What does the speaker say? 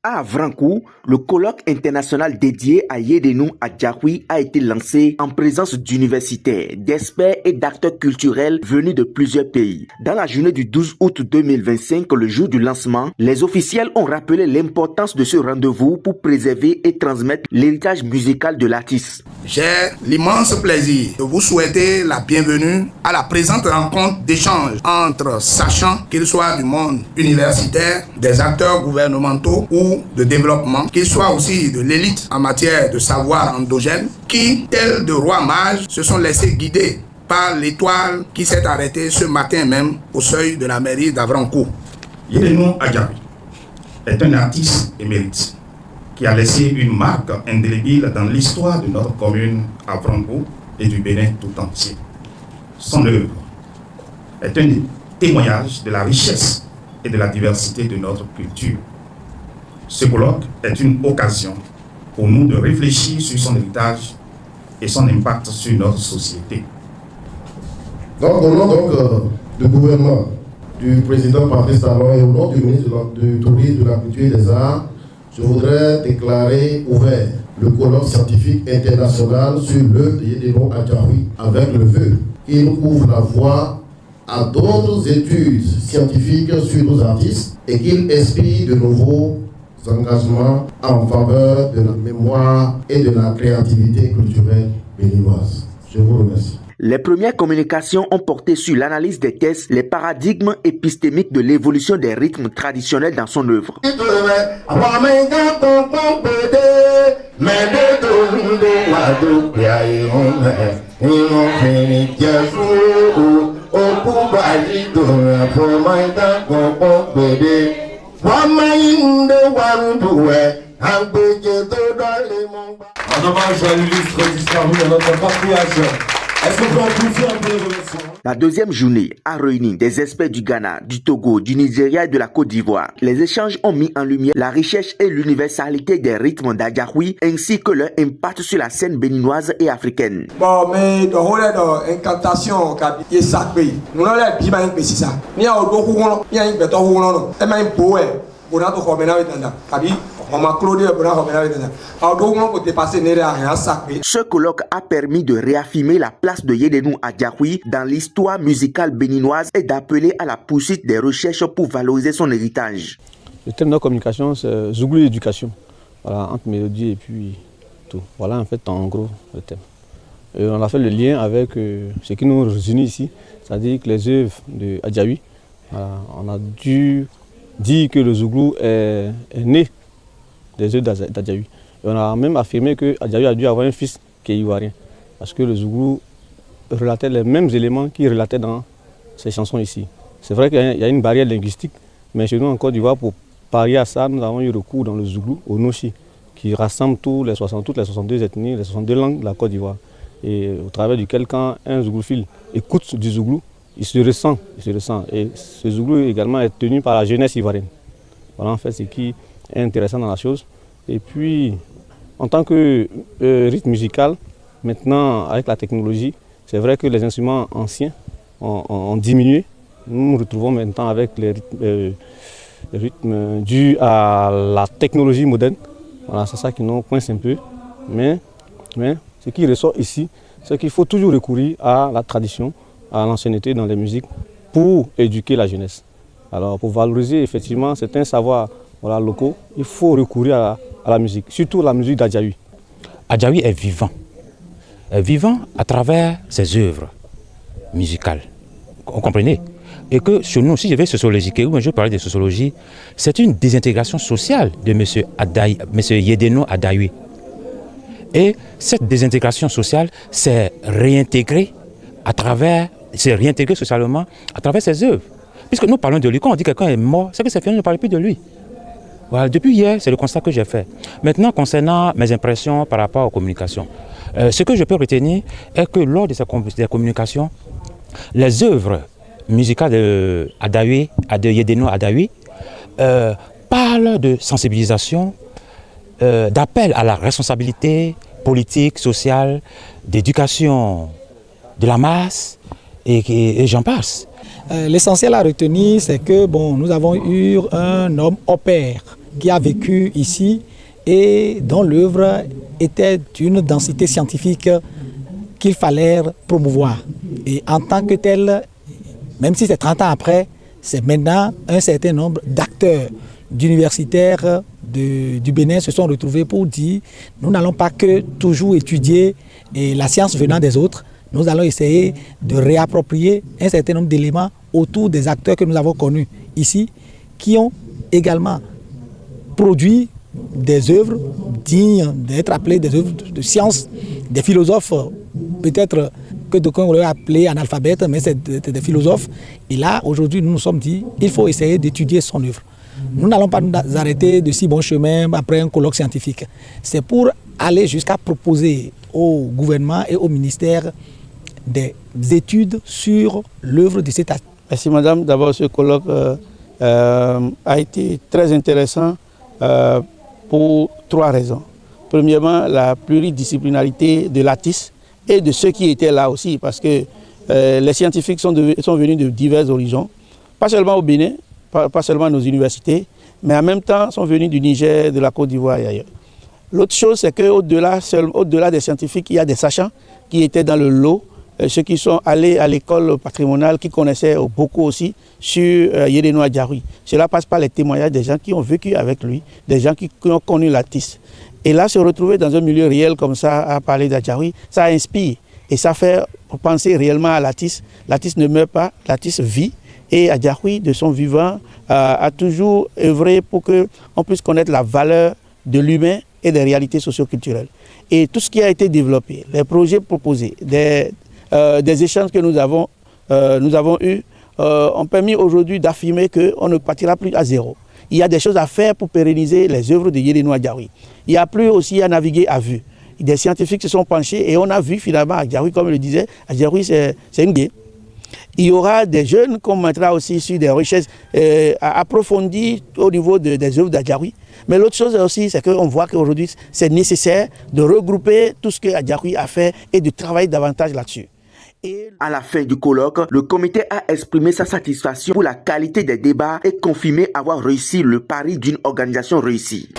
À Avrankou, le colloque international dédié à Yedeno Adjahoui a été lancé en présence d'universitaires, d'experts et d'acteurs culturels venus de plusieurs pays. Dans la journée du 12 août 2025, le jour du lancement, les officiels ont rappelé l'importance de ce rendez-vous pour préserver et transmettre l'héritage musical de l'artiste. J'ai l'immense plaisir de vous souhaiter la bienvenue à la présente rencontre d'échange entre sachants, qu'ils soient du monde universitaire, des acteurs gouvernementaux ou de développement, qu'ils soient aussi de l'élite en matière de savoir endogène, qui, tels de rois mages, se sont laissés guider par l'étoile qui s'est arrêtée ce matin même au seuil de la mairie d'Avrankou. Yedeno Adjahoui est un artiste émérite qui a laissé une marque indélébile dans l'histoire de notre commune Avrankou et du Bénin tout entier. Son œuvre est un témoignage de la richesse et de la diversité de notre culture. Ce colloque est une occasion pour nous de réfléchir sur son héritage et son impact sur notre société. Donc, au nom du gouvernement, du président Patrice Talon et au nom du ministre du Tourisme, de la Culture et des Arts, je voudrais déclarer ouvert le colloque scientifique international sur l'œuvre de Yedeno Adjahoui avec le vœu qu'il ouvre la voie à d'autres études scientifiques sur nos artistes et qu'il inspire de nouveaux engagements en faveur de la mémoire et de la créativité culturelle béninoise. Je vous remercie. Les premières communications ont porté sur l'analyse des textes, les paradigmes épistémiques de l'évolution des rythmes traditionnels dans son œuvre. En hommage à l'illustre disparu de notre patriarche. Est-ce qu'on peut applaudir un peu les remerciements? La deuxième journée a réuni des experts du Ghana, du Togo, du Nigeria et de la Côte d'Ivoire. Les échanges ont mis en lumière la richesse et l'universalité des rythmes d'Adjahoui ainsi que leur impact sur la scène béninoise et africaine. Bon, mais dans l'incantation, il est sacré. Nous avons les bimans qui c'est ça. Nous avons beaucoup de gens qui ont un poème. Nous avons Ce colloque a permis de réaffirmer la place de Yedeno Adjahoui dans l'histoire musicale béninoise et d'appeler à la poursuite des recherches pour valoriser son héritage. Le thème de la communication, c'est Zouglou éducation. Voilà, entre mélodie et puis tout. Voilà en fait en gros le thème. Et on a fait le lien avec ce qui nous réunit ici, c'est-à-dire que les œuvres de Adjahoui, voilà, on a dû dire que le Zouglou est né des œuvres d'Adjahoui. Et on a même affirmé que Adjahoui a dû avoir un fils qui est ivoirien. Parce que le Zouglou relatait les mêmes éléments qu'il relatait dans ses chansons ici. C'est vrai qu'il y a une barrière linguistique, mais chez nous en Côte d'Ivoire, pour parier à ça, nous avons eu recours dans le Zouglou, au Noshi, qui rassemble toutes les 62 ethnies, les 62 langues de la Côte d'Ivoire. Et au travers duquel, quand un Zouglouphile écoute du Zouglou, il se ressent. Et ce Zouglou également est tenu par la jeunesse ivoirienne. Voilà en fait ce qui est intéressant dans la chose. Et puis, en tant que rythme musical, maintenant avec la technologie, c'est vrai que les instruments anciens ont diminué. Nous nous retrouvons maintenant avec les rythmes dus à la technologie moderne. Voilà, c'est ça qui nous coince un peu. Mais ce qui ressort ici, c'est qu'il faut toujours recourir à la tradition, à l'ancienneté dans les musiques pour éduquer la jeunesse. Alors pour valoriser effectivement certains savoirs locaux, il faut recourir à la musique, surtout la musique d'Adjahoui. Adjahoui est vivant à travers ses œuvres musicales. Vous comprenez? Et que chez nous, si je vais sociologiquer, ou je parlais de sociologie, c'est une désintégration sociale de M. Yedeno Adjahoui. Et cette désintégration sociale s'est réintégrée socialement à travers ses œuvres. Puisque nous parlons de lui, quand on dit que quelqu'un est mort, c'est que c'est fini, on ne parle plus de lui. Voilà, depuis hier, c'est le constat que j'ai fait. Maintenant, concernant mes impressions par rapport aux communications, ce que je peux retenir est que lors de ces communications, les œuvres musicales de Yedeno Adaoui parlent de sensibilisation, d'appel à la responsabilité politique, sociale, d'éducation de la masse et j'en passe. L'essentiel à retenir, c'est que nous avons eu un homme au pair qui a vécu ici et dont l'œuvre était d'une densité scientifique qu'il fallait promouvoir. Et en tant que tel, même si c'est 30 ans après, c'est maintenant un certain nombre d'acteurs d'universitaires du Bénin se sont retrouvés pour dire nous n'allons pas que toujours étudier la science venant des autres, nous allons essayer de réapproprier un certain nombre d'éléments autour des acteurs que nous avons connus ici, qui ont également produit des œuvres dignes d'être appelées des œuvres de science, des philosophes, peut-être que d'aucuns auraient appelé analphabètes, mais c'est des philosophes. Et là, aujourd'hui, nous nous sommes dit qu'il faut essayer d'étudier son œuvre. Nous n'allons pas nous arrêter de si bon chemin après un colloque scientifique. C'est pour aller jusqu'à proposer au gouvernement et au ministère des études sur l'œuvre de cet artiste. Merci madame. D'abord, ce colloque a été très intéressant pour 3 raisons. Premièrement, la pluridisciplinarité de l'artiste et de ceux qui étaient là aussi, parce que les scientifiques sont venus de divers horizons, pas seulement au Bénin, pas seulement à nos universités, mais en même temps sont venus du Niger, de la Côte d'Ivoire et ailleurs. L'autre chose, c'est qu'au-delà des scientifiques, il y a des sachants qui étaient dans le lot, ceux qui sont allés à l'école patrimoniale, qui connaissaient beaucoup aussi sur Yedeno Adaoui. Cela passe par les témoignages des gens qui ont vécu avec lui, des gens qui ont connu l'artiste. Et là, se retrouver dans un milieu réel comme ça, à parler d'Adaoui, ça inspire et ça fait penser réellement à l'artiste. L'artiste ne meurt pas, l'artiste vit. Et Adaoui, de son vivant, a toujours œuvré pour qu'on puisse connaître la valeur de l'humain et des réalités socio-culturelles. Et tout ce qui a été développé, les projets proposés, des échanges que nous avons eus, ont permis aujourd'hui d'affirmer qu'on ne partira plus à zéro. Il y a des choses à faire pour pérenniser les œuvres de Yedeno Adaoui. Il n'y a plus aussi à naviguer à vue. Des scientifiques se sont penchés et on a vu finalement Adaoui, comme je le disais, Adaoui c'est une guerre. Il y aura des jeunes qu'on mettra aussi sur des recherches approfondies au niveau des œuvres d'Adaoui. Mais l'autre chose aussi, c'est qu'on voit qu'aujourd'hui, c'est nécessaire de regrouper tout ce que Adaoui a fait et de travailler davantage là-dessus. À la fin du colloque, le comité a exprimé sa satisfaction pour la qualité des débats et confirmé avoir réussi le pari d'une organisation réussie.